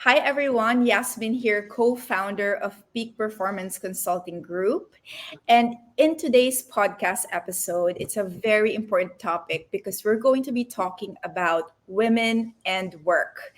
Hi everyone, Yasmin here, co-founder of Peak Performance Consulting Group. And in today's podcast episode, it's a very important topic because we're going to be talking about women and work,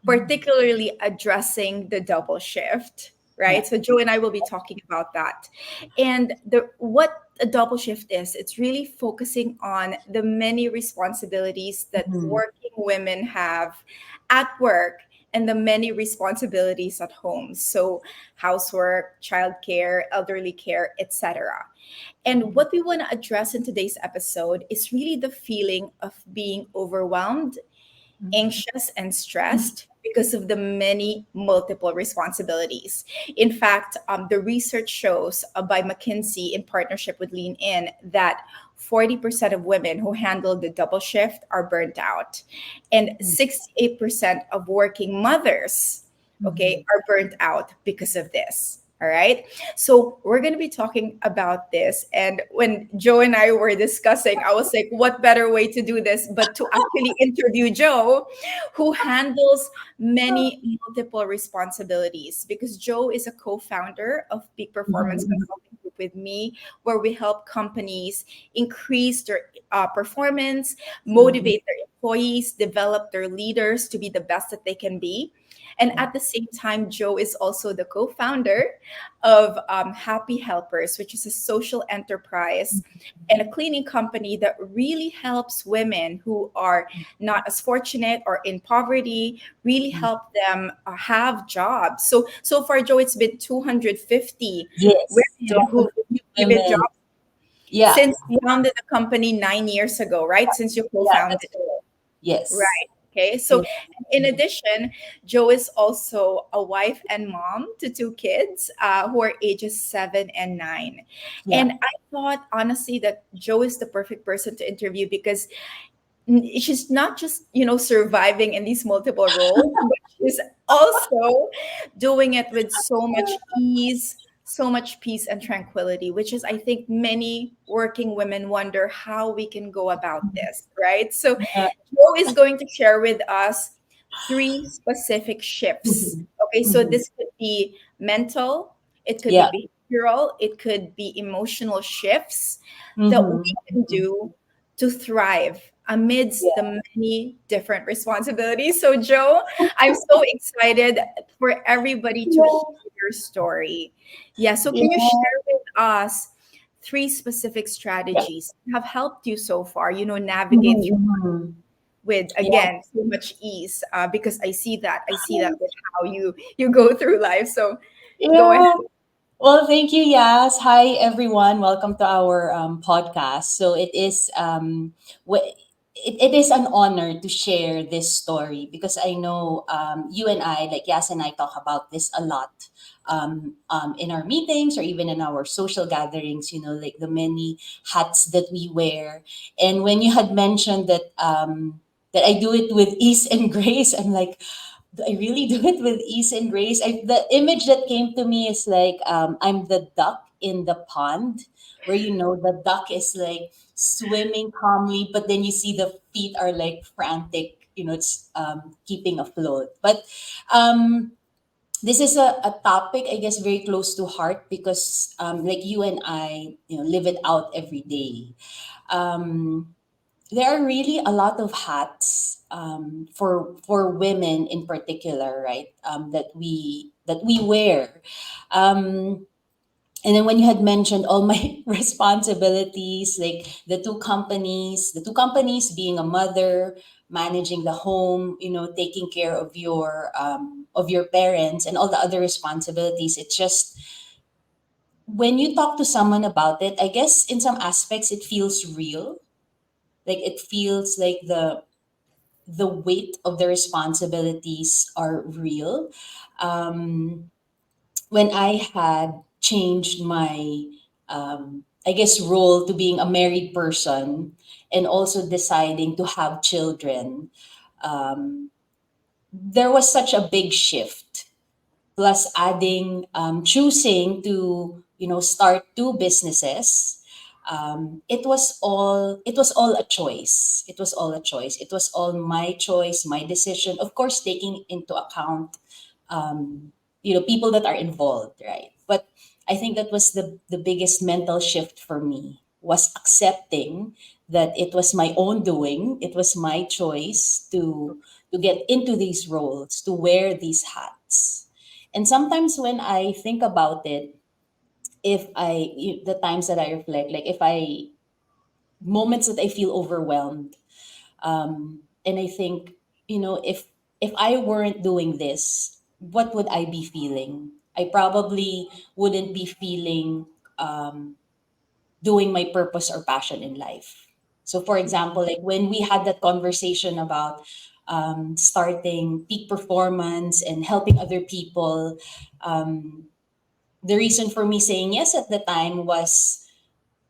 Mm. particularly addressing the double shift, Yeah. right? So Joe and I will be talking about that. And the what a double shift is, it's really focusing on the many responsibilities that Mhm. working women have at work and the many responsibilities at home. So, housework, childcare, elderly care, etc. And what we want to address in today's episode is really the feeling of being overwhelmed, anxious, and stressed because of the many multiple responsibilities. In fact, the research shows by McKinsey in partnership with Lean In that 40% of women who handle the double shift are burnt out, and Mhm. 68% of working mothers, okay, Mhm. are burnt out because of this. All right. So we're going to be talking about this. And when Joe and I were discussing, I was like, what better way to do this but to actually interview Joe, who handles many multiple responsibilities, because Joe is a co-founder of Peak Performance Mhm. Consulting Group with me, where we help companies increase their performance, Mhm. motivate their employees, develop their leaders to be the best that they can be. And Yeah. at the same time, Joe is also the co-founder of Happy Helpers, which is a social enterprise and a cleaning company that really helps women who are not as fortunate or in poverty, really Mhm. help them have jobs. So far, Joe, it's been 250 Yes. women who 250 you've given women. jobs Yeah. since you founded the company 9 years ago, right? Since you Yeah, co-founded that's it. correct. Yes. Right. Okay. So, Yes. in addition, Joe is also a wife and mom to two kids who are ages 7 and 9. Yeah. And I thought, honestly, that Joe is the perfect person to interview because she's not just, surviving in these multiple roles, but she's also doing it with so much ease, so much peace and tranquility, which is, I think, many working women wonder how we can go about this, right? So Yeah. Joe is going to share with us three specific shifts. Mhm. Okay, so Mhm. this could be mental, it could Yeah. be behavioral, it could be emotional shifts that we Mhm. can Mhm. do to thrive amidst Yeah. the many different responsibilities. So, Joe, I'm so excited for everybody to hear Yeah. your story. Yeah, so can you Yeah. share with us three specific Yeah. strategies that have helped you so far, navigate Mhm. through Mhm. with, Yeah. again, so much ease? Because I see that with how you go through life. So go ahead. Yeah. Well, thank you, Yas. Hi, everyone. Welcome to our podcast. So it is an honor to share this story because I know you and I, like Yas and I, talk about this a lot in our meetings or even in our social gatherings. Like the many hats that we wear. And when you had mentioned that I do it with ease and grace, I'm like, do I really do it with ease and grace? The image that came to me is like I'm the duck in the pond, where the duck is like swimming calmly, but then you see the feet are like frantic. It's keeping afloat. But um, this is a topic, I guess, very close to heart because like you and I, live it out every day. Um, there are really a lot of hats for women in particular, right? That we wear, um, and then when you had mentioned all my responsibilities, like the two companies being a mother, managing the home, taking care of your parents, and all the other responsibilities. It's just when you talk to someone about it, I guess in some aspects it feels real, like it feels like the weight of the responsibilities are real. Um, when I had changed my, I guess, role to being a married person and also deciding to have children, um, there was such a big shift. Plus, adding, choosing to, start two businesses. It was all a choice. It was all my choice, my decision, of course taking into account people that are involved, right? But I think that was the biggest mental shift for me, was accepting that it was my own doing, it was my choice to get into these roles, to wear these hats. And sometimes when I think about it, if the times that I reflect, like if I moments that I feel overwhelmed, and I think, if I weren't doing this, what would I be feeling? I probably wouldn't be feeling doing my purpose or passion in life. So, for example, like when we had that conversation about starting peak performance and helping other people, the reason for me saying yes at the time was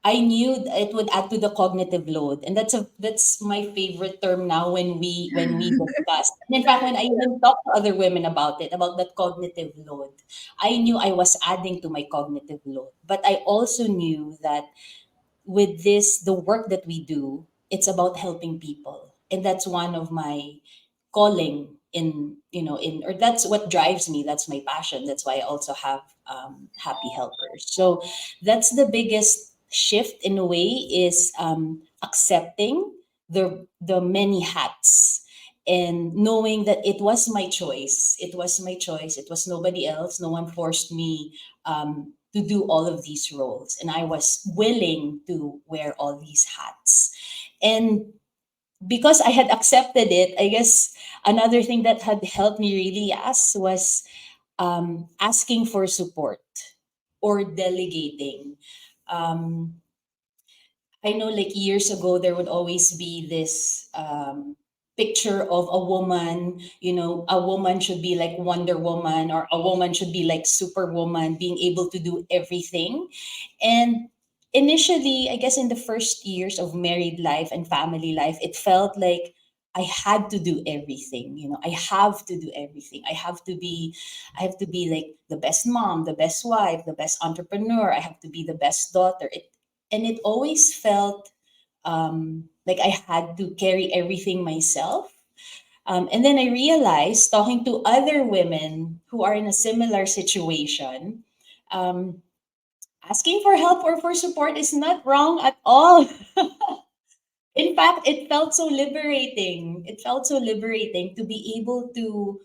I knew it would add to the cognitive load, and that's my favorite term now when we discuss. And in fact, when I even talk to other women about it, about that cognitive load, I knew I was adding to my cognitive load. But I also knew that with this, the work that we do, it's about helping people, and that's one of my calling in or that's what drives me, that's my passion. That's why I also have happy helpers. So that's the biggest shift in a way, is accepting the many hats, and knowing that it was my choice, it was nobody else, no one forced me to do all of these roles, and I was willing to wear all these hats. And because I had accepted it, I guess another thing that had helped me really was asking for support or delegating. Um, I know, like years ago, there would always be this picture of a woman, a woman should be like Wonder Woman, or a woman should be like Superwoman, being able to do everything. And initially, I guess in the first years of married life and family life, it felt like I had to do everything. I have to do everything. I have to be like the best mom, the best wife, the best entrepreneur. I have to be the best daughter. And it always felt like I had to carry everything myself. And then I realized, talking to other women who are in a similar situation, um, asking for help or for support is not wrong at all. In fact, it felt so liberating. It felt so liberating to be able to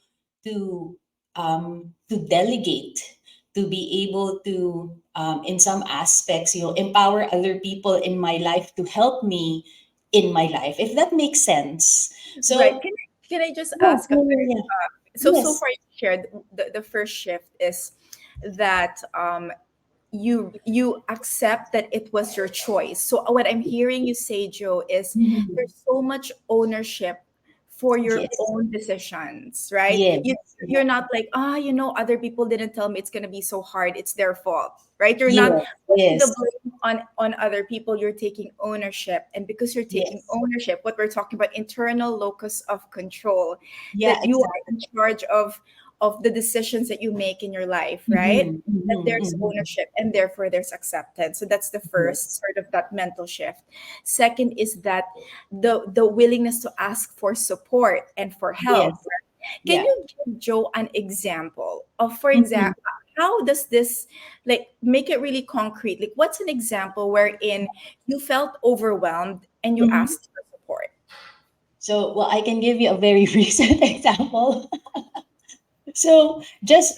delegate, to be able to, in some aspects, empower other people in my life to help me in my life, if that makes sense. Right. So, Can I just yeah, ask a yeah, bit? yeah, yeah. So Yes. far you shared the first shift is that you accept that it was your choice. So what I'm hearing you say, Joe, is Mhm. there's so much ownership for your Yes. own decisions, right? Yes. You're not like, other people didn't tell me it's gonna be so hard, it's their fault, right? You're not Yes. putting the Yes. blame on other people. You're taking ownership, and because you're taking Yes. ownership, what we're talking about, internal locus of control, Yeah, that you are exactly. in charge of the decisions that you make in your life, right? Mhm, That mhm, there's mhm. ownership, and therefore there's acceptance. So that's the first Yes. sort of that mental shift. Second is that the willingness to ask for support and for help. Yes. Can Yeah. you give Joe an example of, for Mhm. example, how does this, like, make it really concrete? Like, what's an example wherein you felt overwhelmed and you Mhm. asked for support? So, well, I can give you a very recent example. So, just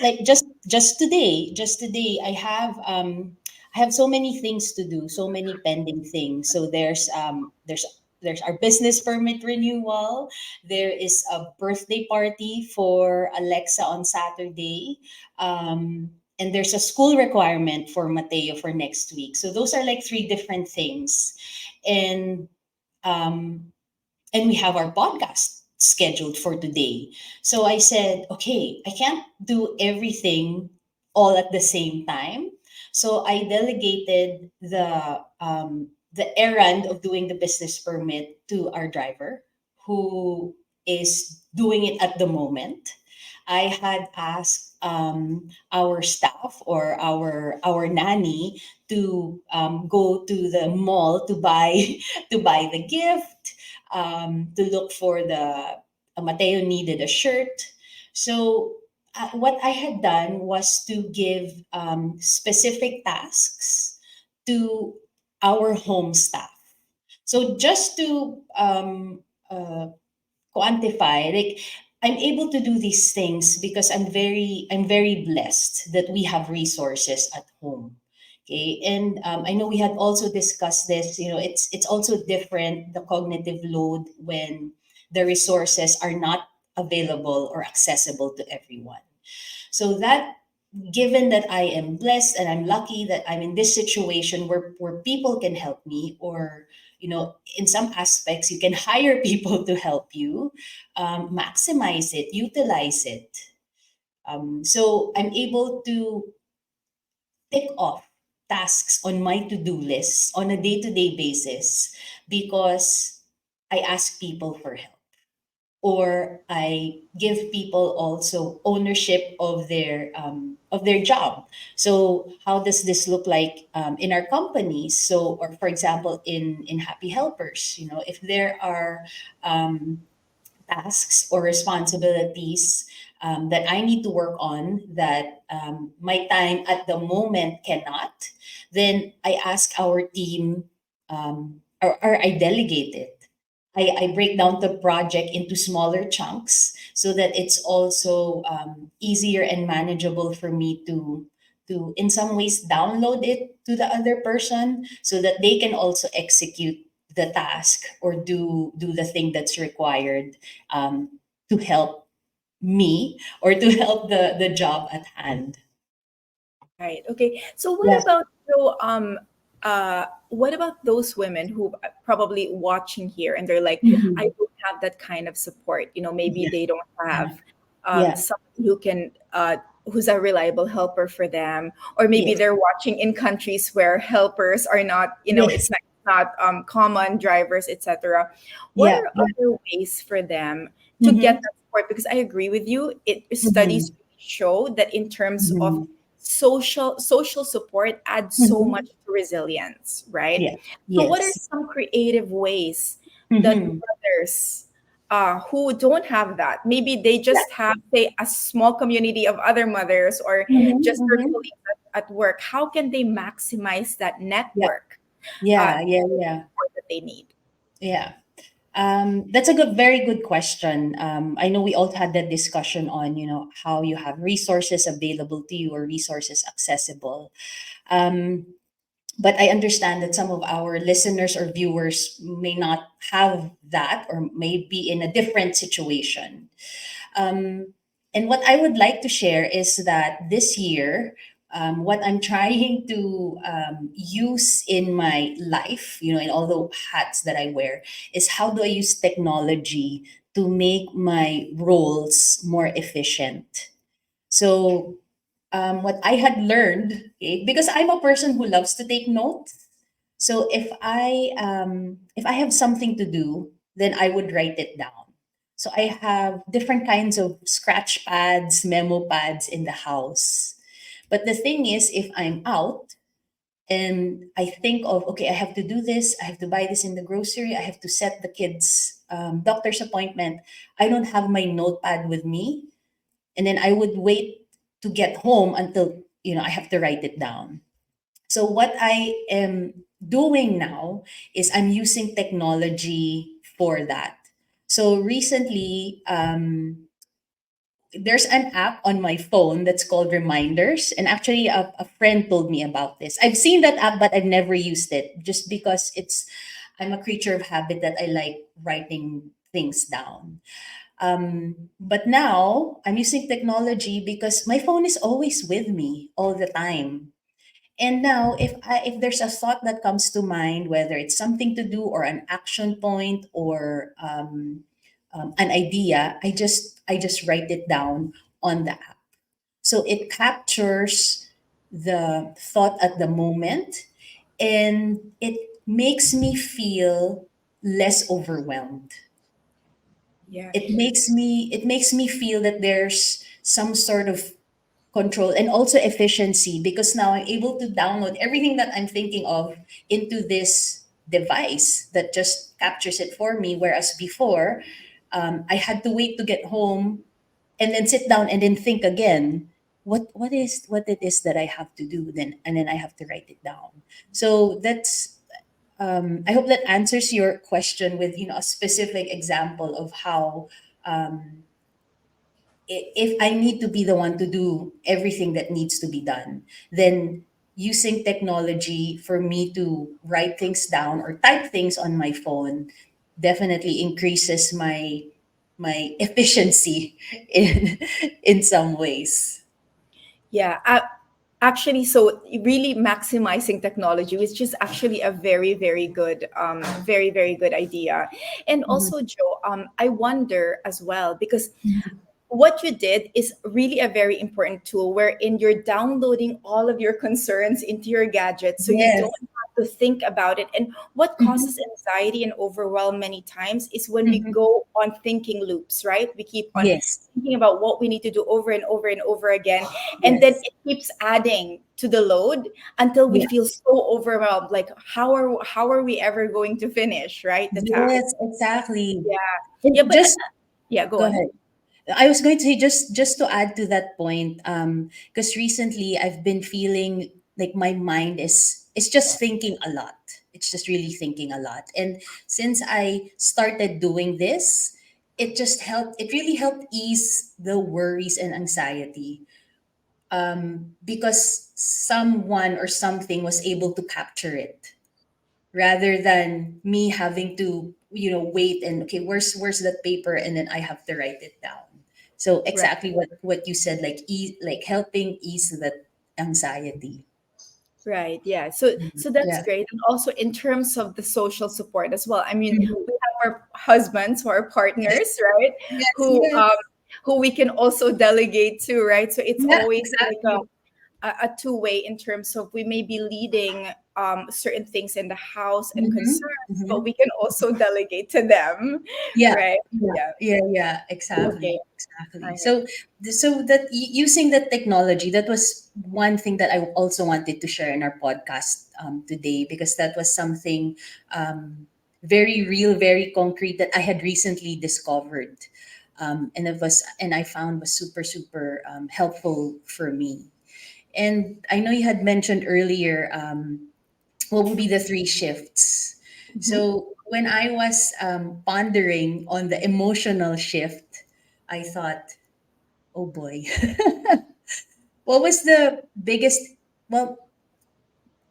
today, I have so many things to do, so many pending things. So there's our business permit renewal. There is a birthday party for Alexa on Saturday. And there's a school requirement for Mateo for next week. So those are like three different things. And um, and we have our podcast scheduled for today. So I said, okay, I can't do everything all at the same time. So I delegated the errand of doing the business permit to our driver, who is doing it at the moment. I had asked our staff, or our nanny, to go to the mall to buy to buy the gift, to look for the Mateo needed a shirt. So what I had done was to give specific tasks to our home staff. So just to quantify, like, I'm able to do these things because I'm very blessed that we have resources at home. Okay, and I know we had also discussed this. It's also different, the cognitive load, when the resources are not available or accessible to everyone. So that, given that I am blessed and I'm lucky that I'm in this situation where people can help me, or in some aspects you can hire people to help you, maximize it, utilize it. So I'm able to tick off tasks on my to-do list on a day-to-day basis because I ask people for help, or I give people also ownership of their job. So how does this look like in our companies? So, or for example, in Happy Helpers, if there are tasks or responsibilities that I need to work on that my time at the moment cannot, then I ask our team, or I delegate it. I break down the project into smaller chunks so that it's also easier and manageable for me to in some ways download it to the other person so that they can also execute the task or do the thing that's required to help me or to help the job at hand. Right. Okay. So Yes. what about those women who are probably watching here and they're like, I Mhm. don't have that kind of support. Maybe Yeah. they don't have Yeah. somebody who's a reliable helper for them, or maybe Yes. they're watching in countries where helpers are not, Yes. it's not common, drivers, etc. What Yeah. are Yeah. other ways for them to get Mm-hmm. that support? Because I agree with you. Mm-hmm. Studies show that in terms of Mm-hmm. social support adds so Mm-hmm. much to resilience, right? Yeah. So what are Yes. some creative ways that Mm-hmm. mothers who don't have that, maybe they Yeah. just have, say, a small community of other mothers, or Mm-hmm. just their Mm-hmm. colleagues at work, how can they maximize that Yeah. network Yeah. Yeah. to Yeah. support that they need? Yeah. That's a very good question. I know we all had that discussion on, how you have resources available to you or resources accessible. Um, but I understand that some of our listeners or viewers may not have that or may be in a different situation. Um, and what I would like to share is that this year, what I'm trying to use in my life, in all the hats that I wear, is how do I use technology to make my roles more efficient. So, what I had learned, okay, because I'm a person who loves to take notes. So if I have something to do, then I would write it down. So I have different kinds of scratch pads, memo pads in the house. But the thing is, if I'm out and I think of, okay, I have to do this, I have to buy this in the grocery, I have to set the kids' doctor's appointment, I don't have my notepad with me, and then I would wait to get home until I have to write it down. So what I am doing now is I'm using technology for that. So recently, there's an app on my phone that's called Reminders, and actually, a friend told me about this. I've seen that app, but I've never used it, just because I'm a creature of habit that I like writing things down. But now I'm using technology because my phone is always with me all the time. And now, if there's a thought that comes to mind, whether it's something to do or an action point or an idea, I just write it down on the app. So it captures the thought at the moment, and it makes me feel less overwhelmed. Yeah. It makes me feel that there's some sort of control and also efficiency, because now I'm able to download everything that I'm thinking of into this device that just captures it for me, whereas before, I had to wait to get home and then sit down and then think again, what it is that I have to do, then and then I have to write it down. So that's I hope that answers your question with, a specific example of how, um, if I need to be the one to do everything that needs to be done, then using technology for me to write things down or type things on my phone definitely increases my efficiency in some ways. Yeah, actually, so really maximizing technology, which is actually a very, very good, very, very good idea. And Mhm. also, Joe, I wonder as well, because Mhm. what you did is really a very important tool wherein you're downloading all of your concerns into your gadget so you don't Yes. have to think about it. And what Mhm. causes anxiety and overwhelm many times is when we Mhm. go on thinking loops, right? We keep on Yes. thinking about what we need to do over and over and over again, and then Yes. it keeps adding to the load until we Yeah. feel so overwhelmed, like how are we ever going to finish, right, the task. Yes, exactly. Yeah. And Yeah, but just yeah, go go on. ahead. I was going to say, just to add to that point, because recently I've been feeling like my mind is just thinking a lot. It's just really thinking a lot. And since I started doing this, it just helped. It really helped ease the worries and anxiety. Because someone or something was able to capture it rather than me having to, wait and, okay, where's that paper, and then I have to write it down. So Right. exactly what you said, like like helping ease that anxiety. Right. Yeah. So that's Yeah. great. And also in terms of the social support as well. I mean, Mhm. we have our husbands or our partners, right? Yes, Who yes. who we can also delegate to, right? So it's Yeah, always like exactly. a two-way in terms of we may be leading certain things in the house and Mm-hmm. concerns, but Mm-hmm. we can also delegate to them, Yeah, right? yeah, Yeah. yeah, Okay. exactly, All exactly. right. So, using that technology, that was one thing that I also wanted to share in our podcast today, because that was something very real, very concrete that I had recently discovered, and I found was super, super helpful for me. And I know you had mentioned earlier, what would be the three shifts. Mhm. So when I was pondering on the emotional shift, I thought, oh boy, what was the biggest, well,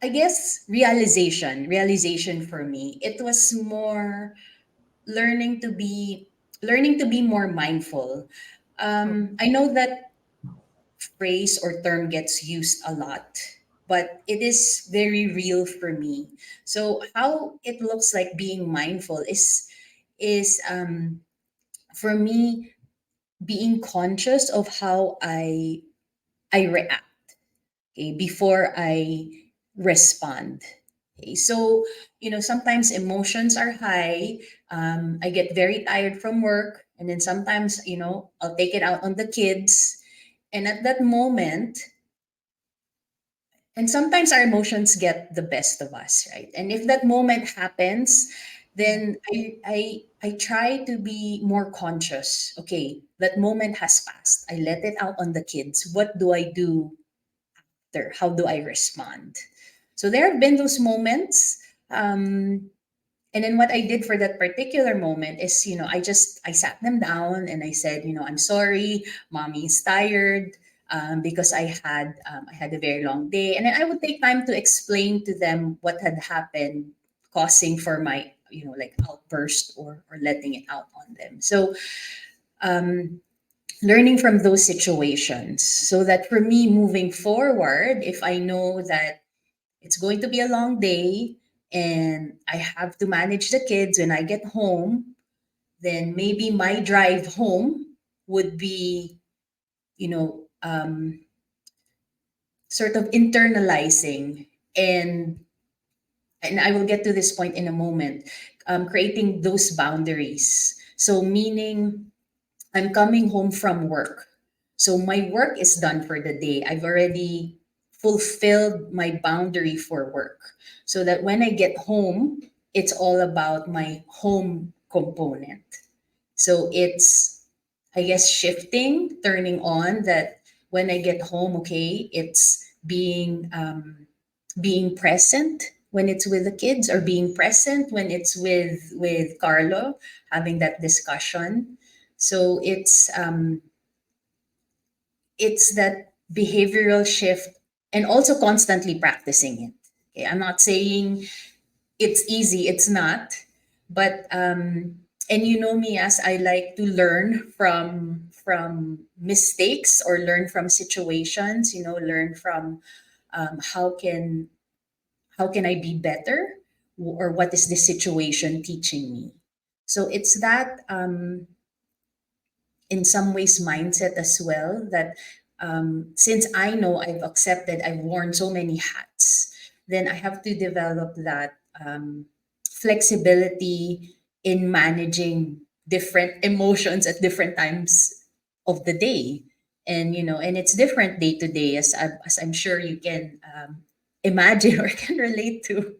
I guess realization for me. It was more learning to be learning to be more mindful. I know that phrase or term gets used a lot, but it is very real for me. So how it looks like being mindful is for me being conscious of how I react, okay, before I respond. Okay, so sometimes emotions are high. I get very tired from work, and then sometimes I'll take it out on the kids, and at that moment, and sometimes our emotions get the best of us, right? And if that moment happens, then I try to be more conscious. Okay, that moment has passed. I let it out on the kids. What do I do there? How do I respond? So there have been those moments. And then what I did for that particular moment is, I sat them down and I said, I'm sorry, mommy is tired, because I had a very long day, and then I would take time to explain to them what had happened, causing for my, like outburst, or letting it out on them. So learning from those situations, so that for me moving forward, if I know that it's going to be a long day and I have to manage the kids when I get home, then maybe my drive home would be, sort of internalizing, and I will get to this point in a moment, creating those boundaries. So meaning I'm coming home from work. So my work is done for the day. I've already fulfilled my boundary for work. So that when I get home, it's all about my home component. So it's I guess, shifting, turning on, that when I get home, okay, it's being present when it's with the kids, or being present when it's with Carlo, having that discussion. So it's that behavioral shift, and also constantly practicing it. Okay, I'm not saying it's easy, it's not, but and you know me, as I like to learn from mistakes, or learn from situations, learn from how can I be better, or what is this situation teaching me. So it's that, in some ways, mindset as well, that since I know I've worn so many hats, then I have to develop that flexibility in managing different emotions at different times of the day. And and it's different day to day, as I'm sure you can imagine or can relate to.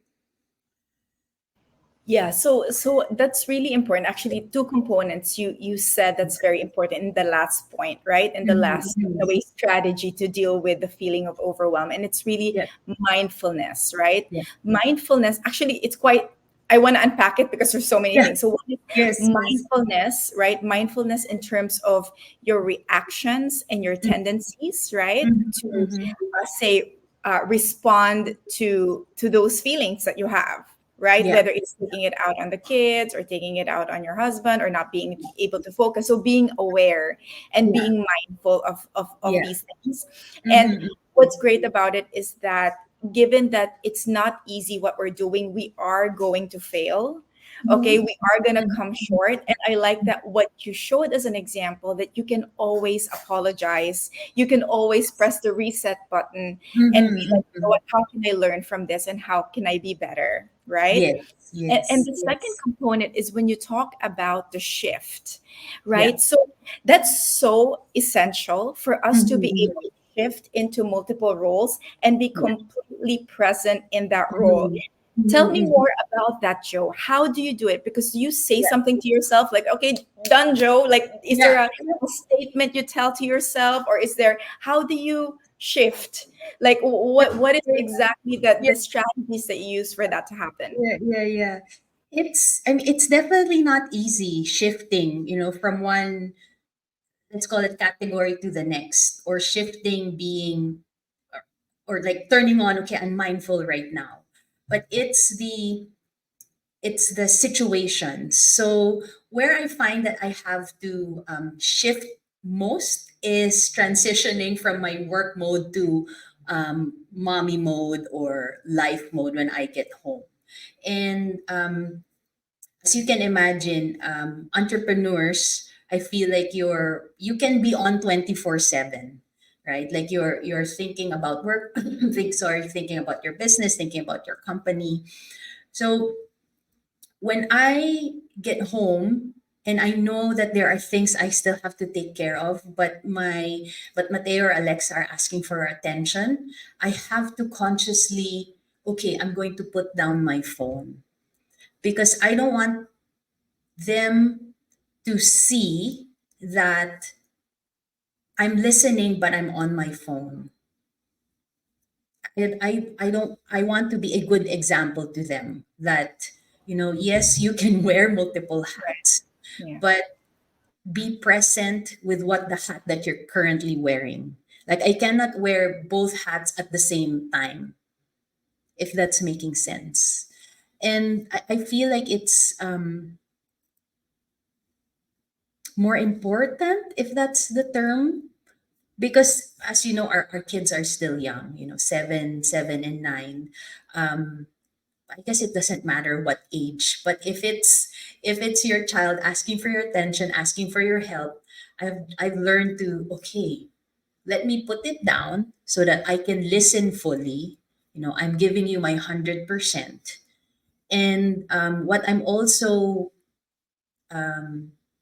Yeah, so that's really important. Actually, two components you said that's very important in the last point, right? In the last Mhm. way strategy to deal with the feeling of overwhelm, and it's really Yeah, mindfulness, right? yeah, Mindfulness. Actually, it's quite. I want to unpack it because there's so many yeah. things. So one is Yes, yes. mindfulness, right? Mindfulness in terms of your reactions and your tendencies, right? Mhm, To mhm. say respond to those feelings that you have, right? Yeah, Whether it's taking it out on the kids or taking it out on your husband or not being able to focus. So being aware and yeah, being mindful of yeah. these things. And Mhm, what's great about it is that given that it's not easy what we're doing, we are going to fail. Okay, mhm, we are going to mhm, come short. And I like that what you showed as an example, that you can always apologize, you can always press the reset button and be mhm, like, you know mhm. what, how can I learn from this and how can I be better, right? Yes, And yes, the second yes. component is when you talk about the shift, Yeah. right? So that's so essential for us to Mhm, be mhm. able to shift into multiple roles and be Yeah. completely present in that role. Mhm, Tell mhm, me mhm. more about that, Joe. How do you do it? Because you say Yeah, something to yourself like, okay, done, Joe. Like, is there yeah. a statement you tell to yourself, or is there, how do you shift? Like, what is exactly Yeah, the strategies that you use for that to happen? yeah, yeah, yeah. It's definitely not easy shifting, from one, let's call it, category to the next, or shifting, being, or like turning on, okay, I'm mindful right now. But it's the situation. So where I find that I have to shift most is transitioning from my work mode to mommy mode, or life mode, when I get home. And as you can imagine, entrepreneurs, I feel like you can be on 24/7, right? Like you're thinking about work, thinking about your business, thinking about your company. So when I get home, and I know that there are things I still have to take care of, but Mateo or Alexa are asking for attention, I have to consciously, okay, I'm going to put down my phone, because I don't want them to see that I'm listening but I'm on my phone. And I want to be a good example to them, that yes, you can wear multiple Right. hats, Yeah. but be present with what the hat that you're currently wearing. Like, I cannot wear both hats at the same time, if that's making sense. And I feel like it's more important, if that's the term, because, as you know, our kids are still young, 7 and 9. um I guess it doesn't matter what age, but if it's your child asking for your attention, asking for your help, I've learned to, okay, let me put it down so that I can listen fully. I'm giving you my 100%. And what I'm also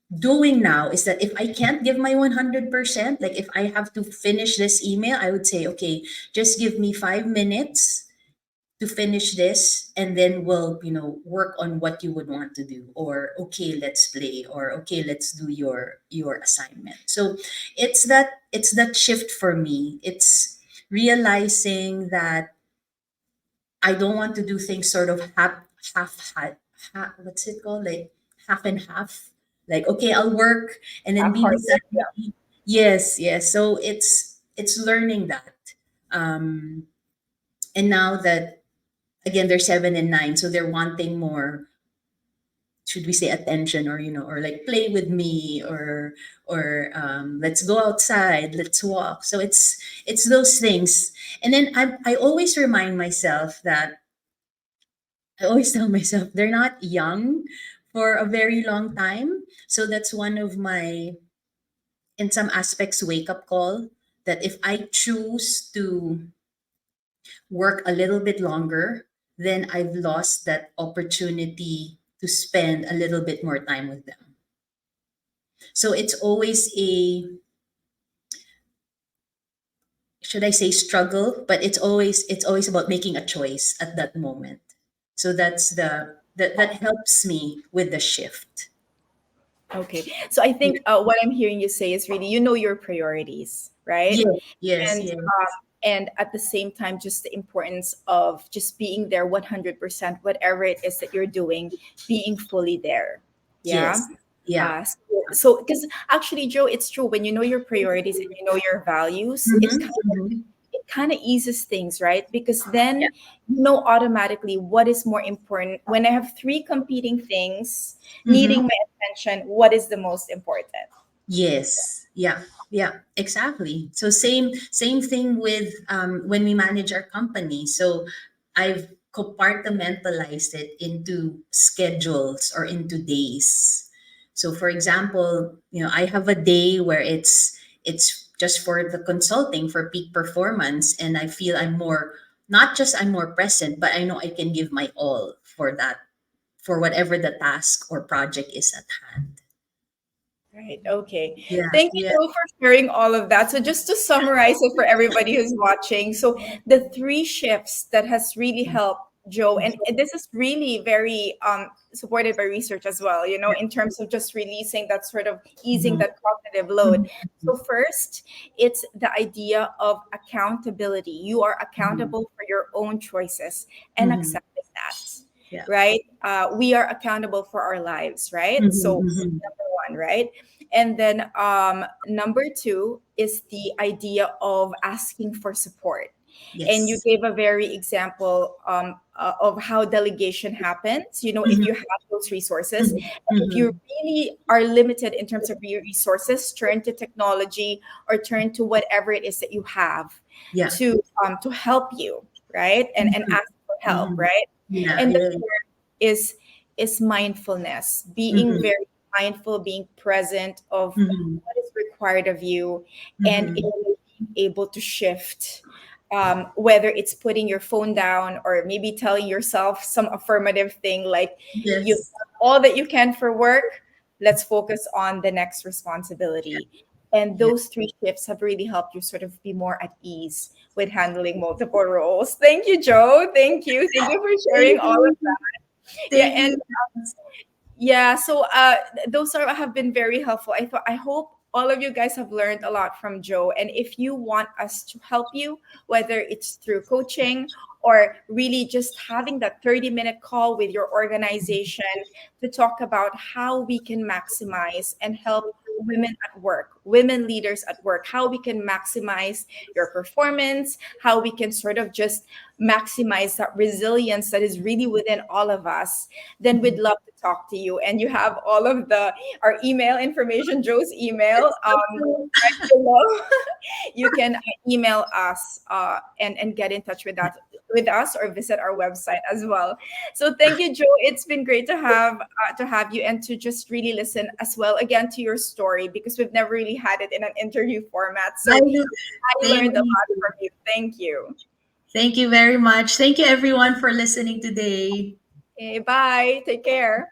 doing now is that if I can't give my 100%, like if I have to finish this email, I would say, okay, just give me 5 minutes. to finish this, and then we'll, work on what you would want to do, or okay, let's play, or okay, let's do your assignment. So it's that shift for me. It's realizing that I don't want to do things sort of half, what's it called? Like half and half. Like, okay, I'll work and then maybe Half-hearted. Saturday. Yes, yes. So it's learning that. Um, and now that again they're 7 and 9, so they're wanting more, should we say, attention, or or like play with me, or let's go outside, let's walk. So it's those things. And then I always remind myself that I always tell myself they're not young for a very long time. So that's one of my, in some aspects, wake up call, that if I choose to work a little bit longer, then I've lost that opportunity to spend a little bit more time with them. So it's always a, should I say, struggle, but it's always about making a choice at that moment. So that helps me with the shift. Okay. So I think what I'm hearing you say is really, your priorities, right? Yes, yes, And yes. and at the same time, just the importance of just being there 100%, whatever it is that you're doing, being fully there. Yeah. Yes. Yeah. So because actually, Joe, it's true, when you know your priorities and you know your values, Mm-hmm, mm-hmm. it kind of eases things, right? Because Yeah. then you know automatically what is more important. When I have three competing things Mm-hmm. needing my attention, what is the most important? Yes. Yeah. Yeah. Exactly. So same thing with when we manage our company. So I've compartmentalized it into schedules or into days. So for example, I have a day where it's just for the consulting, for peak performance, and I feel I'm more, not just I'm more present, but I know I can give my all for that, for whatever the task or project is at hand. Right. Okay. Yeah. Thank you, Yeah. Joe, for sharing all of that. So just to summarize it for everybody who's watching, so the three shifts that has really helped Joe, and this is really very supported by research as well, in terms of just releasing that sort of easing Mhm, that cognitive load. mhm, So first, it's the idea of accountability. You are mhm, accountable for your own choices and mhm. accepting that, Yeah. right? We are accountable for our lives, right? Mhm, So mhm. number one, right? And then number two is the idea of asking for support. And you Yes. gave a very example of how delegation happens. If Mhm, you have those resources, mhm, and if you mhm. really are limited in terms of your resources, turn to technology or turn to whatever it is that you have Yeah. to help you, right? And Mhm, ask for help, mhm. right? Yeah, And the yeah. third is mindfulness, being Mhm, very mindful, being present of mhm, what is required of you, and mhm. being able to shift, whether it's putting your phone down or maybe telling yourself some affirmative thing like, you've Yes. done all that you can for work, let's focus on the next responsibility. And Yeah. those three shifts have really helped you sort of be more at ease with handling multiple roles. Thank you, Joe. Thank you for sharing Thank all of you. that. Yeah, Thank and you. yeah, so those are have been very helpful. I hope all of you guys have learned a lot from Joe. And if you want us to help you, whether it's through coaching or really just having that 30-minute call with your organization to talk about how we can maximize and help women at work, women leaders at work, how we can maximize your performance, how we can sort of just maximize that resilience that is really within all of us, then we'd love to talk to you. And you have all of our email information, Joe's email, right below. You can email us and get in touch with us or visit our website as well. So thank you, Joe. It's been great to have you and to just really listen as well again to your story, because we've never really had it in an interview format. I So do. I Thank learned a you. lot from you. Thank you. Thank you very much. Thank you everyone for listening today. Okay, bye. Take care.